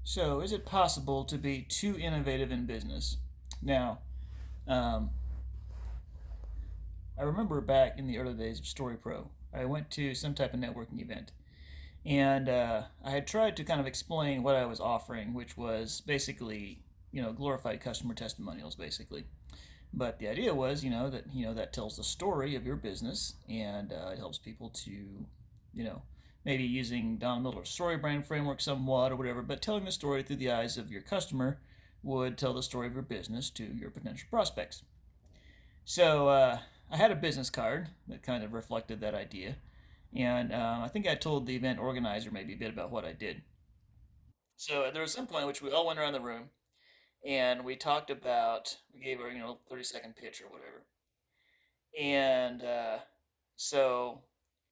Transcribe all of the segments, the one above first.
So, is it possible to be too innovative in business? Now, um, I remember back in the early days of StoryPro, I went to some type of networking event, and I had tried to kind of explain what I was offering, which was basically, glorified customer testimonials, basically. But the idea was, that tells the story of your business, and it helps people to, maybe using Don Miller's story brand framework somewhat or whatever, but telling the story through the eyes of your customer would tell the story of your business to your potential prospects. So I had a business card that kind of reflected that idea, and I think I told the event organizer maybe a bit about what I did. So there was some point in which we all went around the room and we talked about, we gave our 30-second pitch or whatever, and so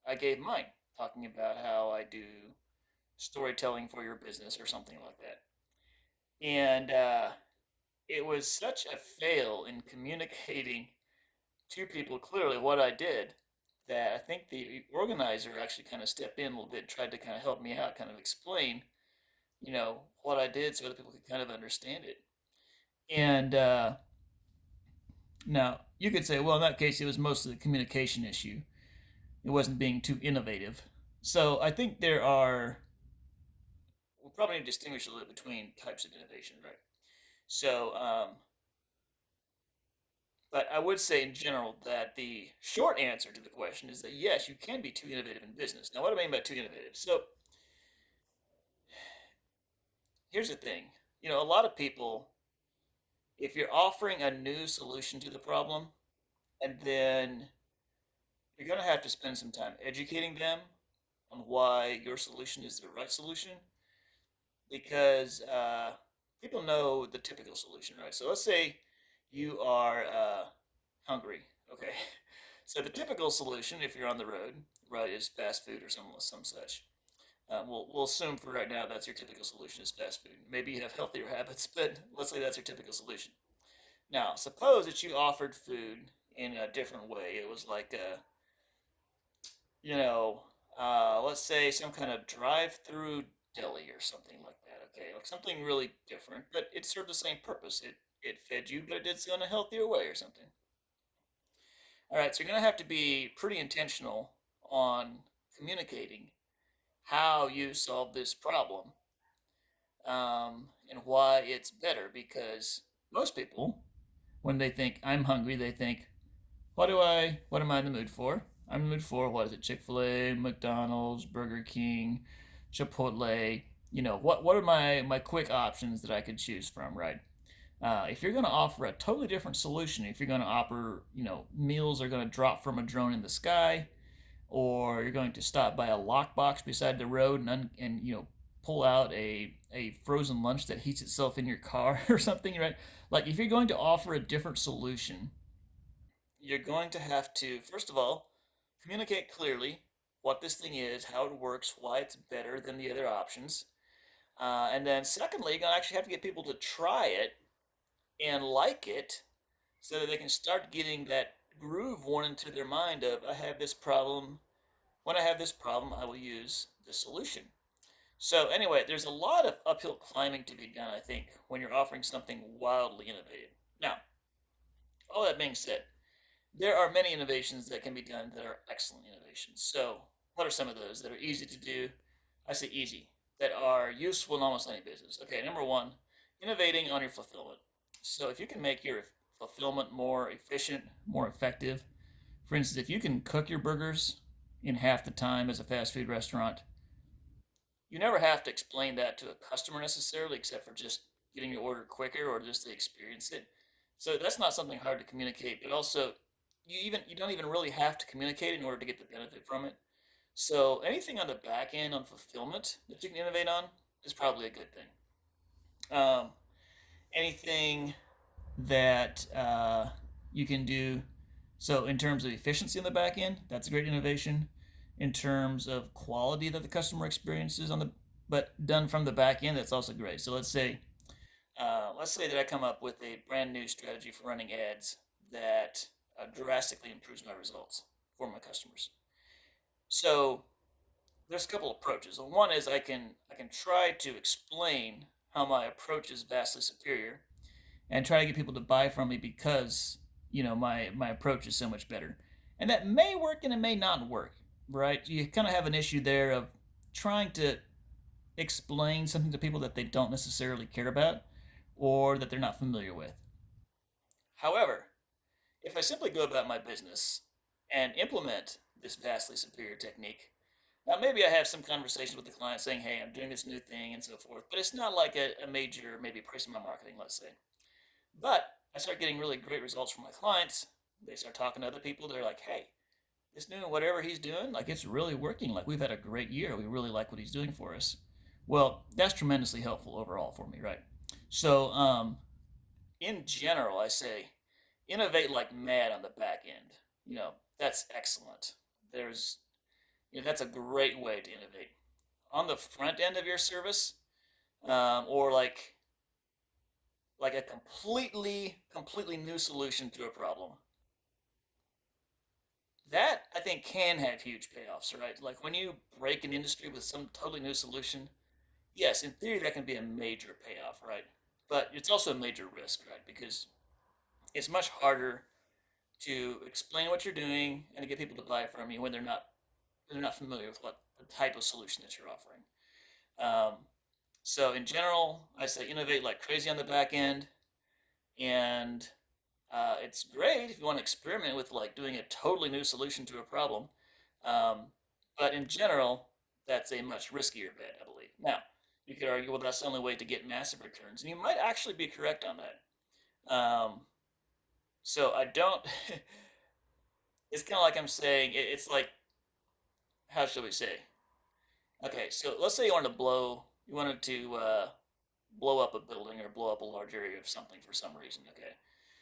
I gave mine, talking about how I do storytelling for your business or something like that. And it was such a fail in communicating to people clearly what I did that I think the organizer actually kind of stepped in a little bit and tried to kind of help me out, kind of explain, what I did so other people could kind of understand it. And now you could say, well, in that case, it was mostly the communication issue. It wasn't being too innovative. So I think we probably need to distinguish a little bit between types of innovation, right? So, but I would say in general that the short answer to the question is that yes, you can be too innovative in business. Now, what do I mean by too innovative? So, here's the thing. A lot of people, if you're offering a new solution to the problem, and then you're going to have to spend some time educating them on why your solution is the right solution, because people know the typical solution, right? So, let's say you are hungry. Okay. So the typical solution, if you're on the road, right, is fast food or some such. We'll assume for right now that's your typical solution is fast food. Maybe you have healthier habits, but let's say that's your typical solution. Now, suppose that you offered food in a different way. It was like you know, let's say some kind of drive-through deli or something like that. Okay, like something really different, but it served the same purpose. It fed you, but it did so in a healthier way or something. All right, so you're going to have to be pretty intentional on communicating how you solve this problem, and why it's better. Because most people, when they think I'm hungry, they think, what am I in the mood for? I'm in the mood for, what is it, Chick fil A, McDonald's, Burger King, Chipotle. What are my quick options that I could choose from, right? If you're going to offer a totally different solution, if you're going to offer, meals are going to drop from a drone in the sky, or you're going to stop by a lockbox beside the road and pull out a frozen lunch that heats itself in your car or something, right? Like if you're going to offer a different solution, you're going to have to first of all communicate clearly what this thing is, how it works, why it's better than the other options, and then secondly, you're going to actually have to get people to try it and like it so that they can start getting that groove worn into their mind of I have this problem. When I have this problem, I will use this solution. So anyway, there's a lot of uphill climbing to be done, I think, when you're offering something wildly innovative. Now, all that being said, there are many innovations that can be done that are excellent innovations. So, what are some of those that are easy to do? I say easy, that are useful in almost any business. Okay, number one, innovating on your fulfillment. So, if you can make your fulfillment more efficient, more effective, for instance, if you can cook your burgers in half the time as a fast food restaurant, you never have to explain that to a customer necessarily, except for just getting your order quicker or just to experience it. So that's not something hard to communicate, but also you don't even really have to communicate in order to get the benefit from it. So anything on the back end on fulfillment that you can innovate on is probably a good thing. Um, Anything that you can do. So in terms of efficiency on the back end, that's a great innovation. In terms of quality that the customer experiences on the but done from the back end, that's also great. So let's say that I come up with a brand new strategy for running ads that drastically improves my results for my customers. So there's a couple approaches. One is I can try to explain how my approach is vastly superior and try to get people to buy from me because my approach is so much better. And that may work and it may not work, right? You kind of have an issue there of trying to explain something to people that they don't necessarily care about or that they're not familiar with. However, if I simply go about my business and implement this vastly superior technique, now maybe I have some conversations with the client saying, hey, I'm doing this new thing and so forth, but it's not like a major, maybe price in my marketing, let's say. But I start getting really great results from my clients. They start talking to other people. They're like, hey, this new whatever he's doing, like it's really working. Like we've had a great year. We really like what he's doing for us. Well, that's tremendously helpful overall for me, right? So, in general, I say innovate like mad on the back end. That's excellent. There's, that's a great way to innovate. On the front end of your service, or like a completely new solution to a problem. That I think can have huge payoffs, right? Like when you break an industry with some totally new solution, yes, in theory that can be a major payoff, right? But it's also a major risk, right? Because it's much harder to explain what you're doing and to get people to buy from you when they're not familiar with what the type of solution that you're offering. Um, so in general, I say innovate like crazy on the back end, and it's great if you want to experiment with like doing a totally new solution to a problem. Um, but in general, that's a much riskier bet, I believe. Now, you could argue, well, that's the only way to get massive returns, and you might actually be correct on that. So I don't. It's kind of like I'm saying it's like, how should we say? Okay, so let's say you wanted to blow up a building or blow up a large area of something for some reason. Okay,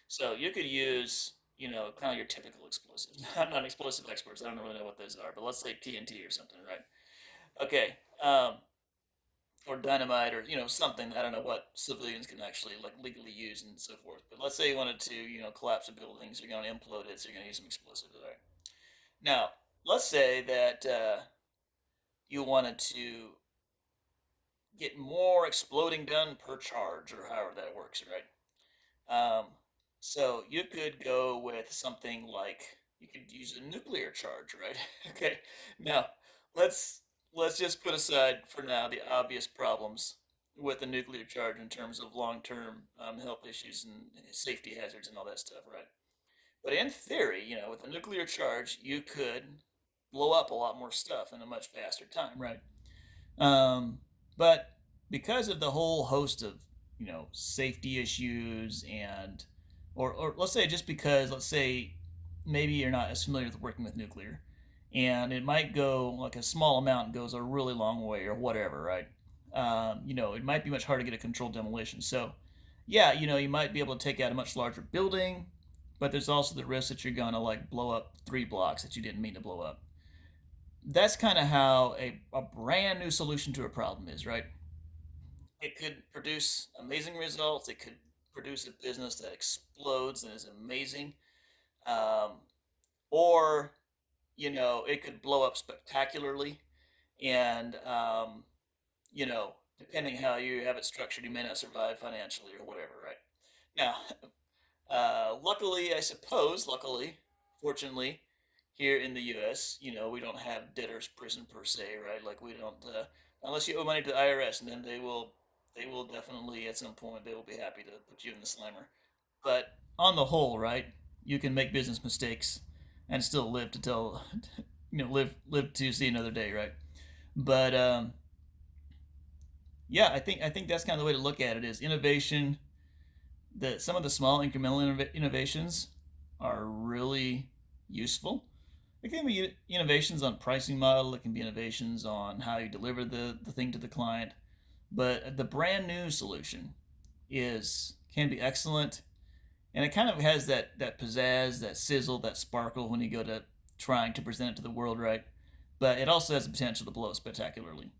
so you could use, kind of your typical explosives. I'm not explosive experts. I don't really know what those are, but let's say TNT or something, right? Okay, or dynamite or something. I don't know what civilians can actually like legally use and so forth. But let's say you wanted to collapse a building, so you're going to implode it, so you're going to use some explosives. All right. Now, let's say that you wanted to get more exploding done per charge, or however that works, right? Um, so you could go with something like you could use a nuclear charge, right? Okay. Now let's let's just put aside for now the obvious problems with the nuclear charge in terms of long-term health issues and safety hazards and all that stuff, right? But in theory, with a nuclear charge, you could blow up a lot more stuff in a much faster time, right? But because of the whole host of safety issues or let's say just because let's say maybe you're not as familiar with working with nuclear and it might go like a small amount goes a really long way or whatever, right? It might be much harder to get a controlled demolition. So yeah, you might be able to take out a much larger building, but there's also the risk that you're gonna like blow up 3 blocks that you didn't mean to blow up. That's kind of how a brand new solution to a problem is, right? It could produce amazing results. It could produce a business that explodes and is amazing. Um, or, it could blow up spectacularly. And, depending how you have it structured, you may not survive financially or whatever, right? Now, luckily, fortunately, here in the U.S., we don't have debtor's prison per se, right? Like we don't, unless you owe money to the IRS, and then they will definitely at some point they will be happy to put you in the slammer. But on the whole, right, you can make business mistakes and still live to tell, live to see another day, right? But yeah, I think that's kind of the way to look at it is innovation. That some of the small incremental innovations are really useful. It can be innovations on pricing model. It can be innovations on how you deliver the thing to the client. But the brand new solution is can be excellent, and it kind of has that pizzazz, that sizzle, that sparkle when you go to trying to present it to the world, right? But it also has the potential to blow spectacularly.